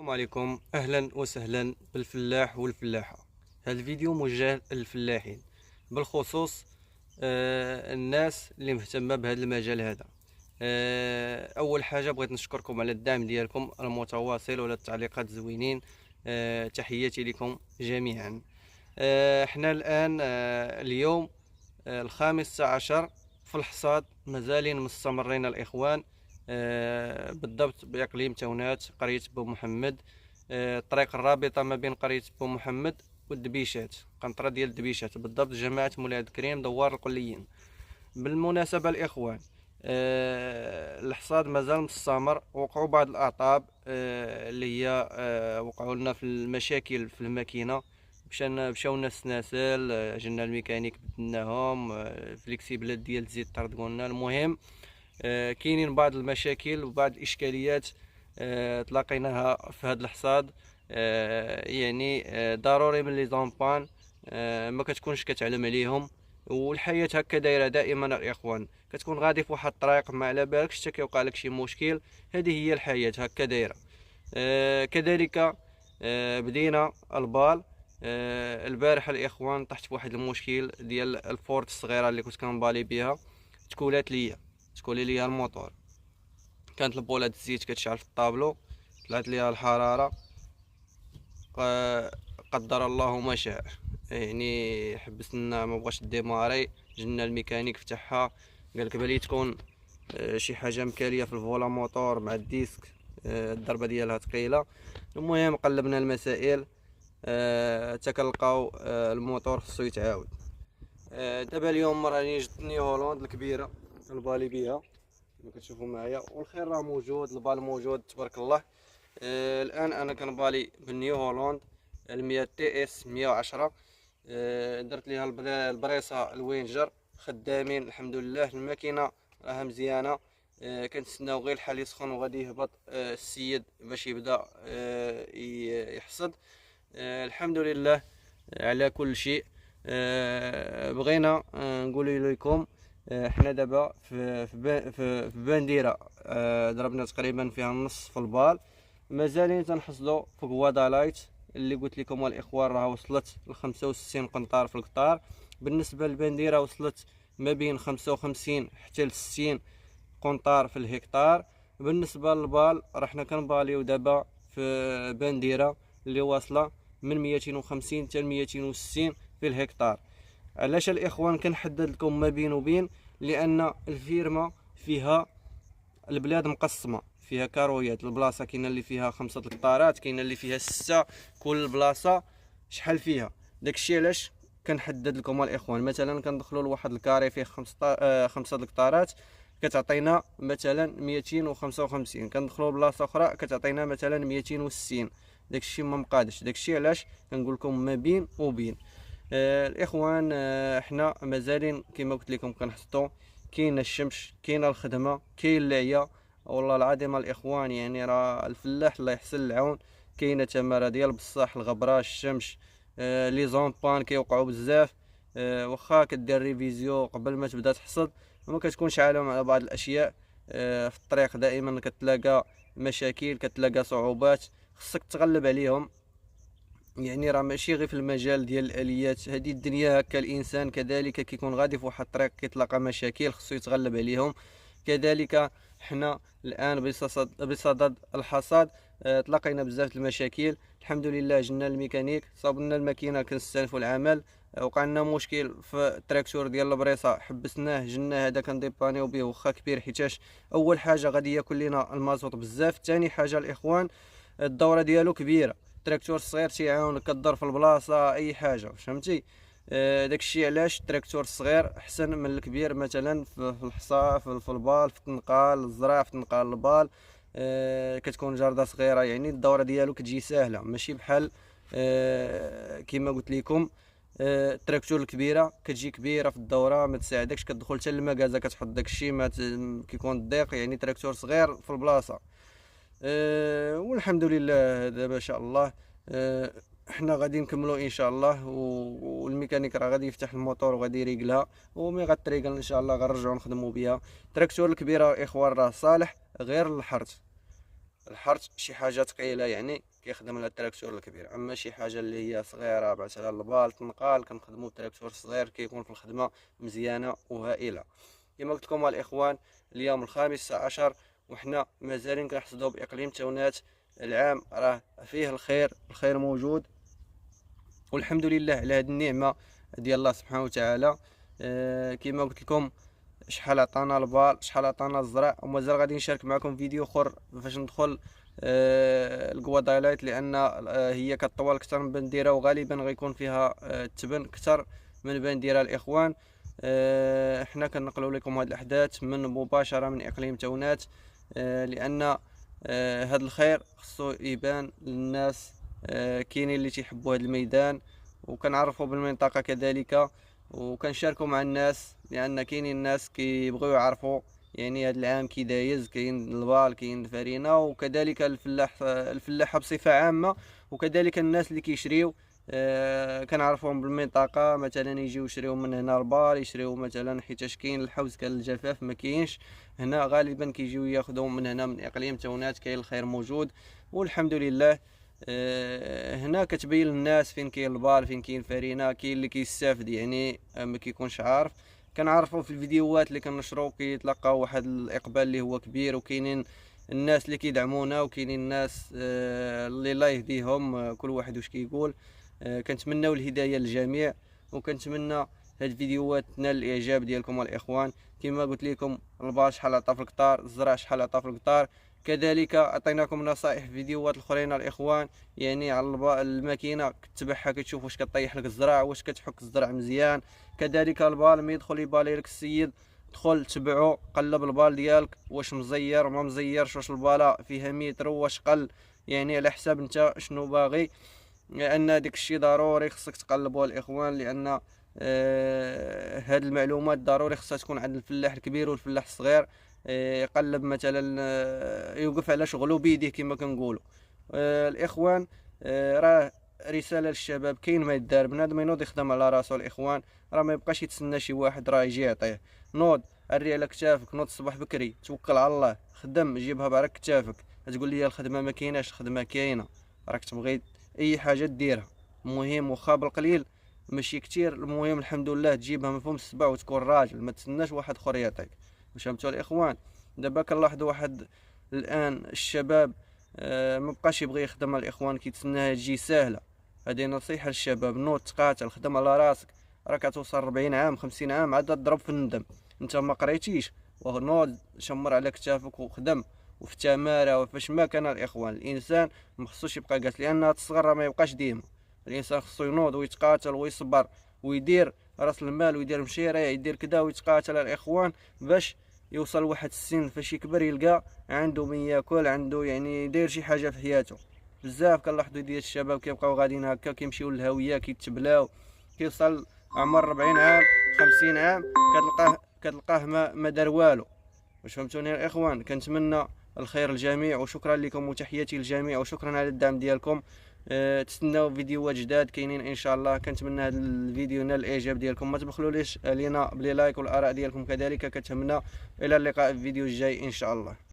السلام عليكم، اهلا وسهلا بالفلاح والفلاحه. هذا الفيديو موجه للفلاحين بالخصوص الناس اللي مهتمه بهذا المجال هذا. اول حاجه بغيت نشكركم على الدعم ديالكم المتواصل وعلى التعليقات الزوينين. تحياتي لكم جميعا. احنا الان اليوم الخامس عشر في الحصاد، مازالين مستمرين الاخوان. بالضبط بإقليم تونات، قرية بو محمد. الطريق الرابطة ما بين قرية بو محمد والدبيشات، قنطرة ديال الدبيشات بالضبط، جماعة مولاي عبد الكريم دوار القليين. بالمناسبة الإخوان، الحصاد مازال مستمر. وقعوا بعض الأعطاب اللي هي وقعوا لنا في المشاكل في الماكينة. مشاو لنا السناسل، جينا الميكانيك بدلناهم، فليكسيبلات ديال الزيت طرد قلنا. المهم كاينين بعض المشاكل وبعض الاشكاليات تلاقيناها في هذا الحصاد. يعني ضروري من لي زامبان ما كتكونش كتعلم عليهم. والحياه هكا دايره دائما الاخوان، كتكون غادي في واحد الطريق ما على بالكش حتى كيوقع لك شي مشكل. هذه هي الحياه هكا دايره. كذلك بدينا البال. البارحه الاخوان طحت في واحد المشكل ديال الفورت الصغيره اللي كنت كنبالي بها. تكولي ليا الموتور، كانت البولة الزيت كتشعل في الطابلو، طلعت ليها الحرارة. قدر الله ما شاء، يعني حبسنا ما بغاش ديماري. جبنا الميكانيك فتحها، قالك بلي تكون شي حاجه مكاليه في الفولا موتور مع الديسك، الضربه ديالها ثقيله. المهم قلبنا المسائل حتى كنلقاو الموتور خصو يتعاود. دابا اليوم راني جبتني هولوند الكبيره كنبالي بيها كما كتشوفوا معايا، والخير راه موجود، البال موجود تبارك الله. الان انا كنبالي بالنيو هولوند 100 تي اس 110. درت ليها البريصه الوينجر، خدامين الحمد لله. الماكينه راها مزيانه. كنتسناو غير الحال يسخن وغادي يهبط السيد باش يبدا يحصد. الحمد لله على كل شيء. بغينا نقول لكم حنا دابا في بانديرة. ضربنا تقريبا فيها النص في البال. مازالين تنحصلوا في كوادالايت اللي قلت لكم الاخوان راه وصلت ل 65 قنطار في القطار. بالنسبه للبانديرة وصلت ما بين 55 حتى ل 60 قنطار في الهكتار. بالنسبه للبال راه حنا كنباليو دابا في بانديرة اللي واصله من 250 حتى ل 260 في الهكتار. علاش الاخوان كنحدد لكم ما بين وبين؟ لان الفيرما فيها البلاد مقسمه، فيها كارويات. البلاصه كاينه اللي فيها 5 القطارات، كاينه اللي فيها 6. كل بلاصه شحال فيها. داكشي علاش كنحدد لكم الاخوان. مثلا كندخلوا لواحد الكاري فيه 5 القطارات كتعطينا مثلا 255. كندخلوا لبلاصه اخرى كتعطينا مثلا 260. داكشي ما مقادش. داكشي علاش كنقول لكم ما بين وبين. الاخوان، حنا مازالين كما قلت لكم كنحطوا. كاين الشمس، كاين الخدمه، كاين العيا. والله العظيم الاخوان، يعني راه الفلاح الله يحسن العون. كاينه تماره ديال بصح الغبره الشمس. لي زومبان كيوقعوا بزاف. واخا كدير ريفيزيو قبل ما تبدا تحصد وما كتكونش عالم على بعض الاشياء. في الطريق دائما كتلاقى مشاكل، كتلاقى صعوبات، خصك تغلب عليهم. يعني راه ماشي غير في المجال ديال الاليات، هذه الدنيا هكا. الانسان كذلك كيكون غادي في واحد الطريق كيتلاقى مشاكل خصو يتغلب عليهم. كذلك حنا الان بصدد الحصاد تلاقينا بزاف المشاكل. الحمد لله جبنا الميكانيك صاب لنا الماكينه كنستانفوا العمل. وقع لنا مشكل في التراكتور ديال البريصه، حبسناه جنا هذا كنديبانيو به واخا كبير، حيتاش اول حاجه غادي ياكل لينا المازوت بزاف. ثاني حاجه الاخوان الدوره ديالو كبيره. التراكتور الصغير تيعاونك كضر في البلاصه اي حاجه، فهمتي؟ داكشي علاش التراكتور الصغير احسن من الكبير. مثلا في الحصا، في البال، في التنقال الزرع، في تنقال البال. كتكون جرده صغيره، يعني الدوره ديالو كتجي ساهله، ماشي بحال كما قلت لكم. التراكتور الكبيره كتجي كبيره في الدوره، ما تساعدكش، كتدخل حتى للمكازا كتحط داكشي ما كيكون الضيق. يعني تراكتور صغير في البلاصه. والحمد لله دابا ان شاء الله. حنا غادي نكملوا ان شاء الله. والميكانيك راه غادي يفتح الموتور وغادي يريقلها، ومي غتريقل ان شاء الله غنرجعوا نخدموا بها. التراكتور الكبيره اخوان راه صالح غير الحرث. الحرث شي حاجه ثقيله، يعني كيخدم على التراكتور الكبير. اما شي حاجه اللي هي صغيره مثلا البال تنقال كنخدمو بتراكتور صغير كيكون في الخدمه مزيانه وهائله. كما قلت لكم الاخوان اليوم الخامس عشر وحنا مازالين كنحصدوا باقليم تونات. العام راه فيه الخير موجود، والحمد لله على هذه النعمه ديال الله سبحانه وتعالى. كما قلت لكم شحال عطانا البال، شحال عطانا الزرع، ومازال غادي نشارك معكم فيديو اخر فاش ندخل الكوادايلايت، لان هي كطول اكثر من بنديره وغالبا غيكون فيها التبن اكثر من بنديره الاخوان. حنا كنقلوا لكم هذه الاحداث من مباشره من اقليم تونات، لان هذا الخير خصو يبان للناس. كاينين اللي تيحبوا هذا الميدان وكنعرفوا بالمنطقه كذلك، وكنشاركوا مع الناس لان كاينين الناس كيبغيو يعرفوا يعني هذا العام كي دايز. كاين البال، كاين الفرينه، وكذلك الفلاحه بصفه عامه، وكذلك الناس اللي كيشريو كنعرفوهم بالمنطقه. مثلا يجيو يشريو من هنا البال، يشريو مثلا حيتاش كاين الحوز كان الجفاف ما كاينش هنا، غالبا كيجيو ياخذوا من هنا من اقليم تونات. كاين الخير موجود والحمد لله. هنا كتبين للناس فين كاين البال، فين كاين فرينه. كاين اللي كيستافد يعني ما كيكونش عارف. كنعرفوا في الفيديوهات اللي كنشرو كيتلقاو واحد الاقبال اللي هو كبير، وكاينين الناس اللي كيدعمونا، وكاينين الناس اللي الله يهديهم كل واحد واش كيقول. كنتمناو الهدايه للجميع، وكنتمنى هاد الفيديوهات تنال الاعجاب ديالكم الاخوان. كما قلت لكم البال شحال عطا في القطار، الزرع شحال عطا في القطار. كذلك عطيناكم نصائح في فيديوهات الاخرين الاخوان، يعني على الماكينه كتبعها كتشوف واش كطيح لك الزرع، واش كتحك الزرع مزيان. كذلك البال ملي يدخل يبالي لك السيد دخل تبعو، قلب البال ديالك واش مزير ما مزيرش، واش الباله فيها متر واش قل، يعني على حساب انت شنو باغي. لان داك الشيء ضروري خصك تقلبوه الاخوان، لان هاد المعلومات ضروري خصها تكون عند الفلاح الكبير والفلاح الصغير. يقلب مثلا يوقف على شغله بيديه كما كنقولوا. الاخوان راه رساله للشباب، كاين ما يدار بنادم ينوض يخدم على راسو الاخوان، راه ما يبقاش يتسنى شي واحد راه يجي يعطيه. نوض اري على كتافك، نوض الصباح بكري توكل على الله، خدم جيبها بعرى كتافك. تقول لي الخدمه ما كايناش، الخدمه كاينه. راك تبغي اي حاجه ديرها، المهم واخا بالقليل ماشي كتير، المهم الحمد لله تجيبها من فم السبع وتكون راجل، ما تسناش واحد اخر يعطيك. واش فهمتوا الاخوان؟ دابا كنلاحظوا واحد الان الشباب ما بقاش يبغي يخدم الاخوان، كيتسناها تجي ساهله. هذه نصيحه للشباب، نوض تقاتل، خدم على راسك. راك توصل 40 عام 50 عام عاد تضرب في الندم، انت ما قريتيش. ونوض شمر على كتافك وخدم. وفي التماره وفاش ما كان الاخوان الانسان ما خصوش يبقى جالس، لان هاد الصغر ما يبقاش ديما. الانسان خصو ينوض ويتقاتل ويصبر ويدير راس المال ويدير مشاريع، يدير كذا ويتقاتل الاخوان باش يوصل واحد السن فاش يكبر يلقى عنده من ياكل، عنده يعني يدير شي حاجه في حياته. بزاف كنلاحظوا ديال الشباب كيبقاو غاديين هكا كيمشيو للهويه كيتبلاو، كيوصل عمر 40 عام 50 عام كتلقاه ما دار والو. واش فهمتوني الاخوان؟ كنتمنى الخير للجميع، وشكرا لكم وتحياتي للجميع، وشكرا على الدعم ديالكم. تستناو فيديوهات جداد كاينين ان شاء الله. كنتمنى هذا الفيديو ينال الاعجاب ديالكم، ما تبخلوليش علينا بلي لايك والاراء ديالكم كذلك كتهمنا. الى اللقاء في الفيديو الجاي ان شاء الله.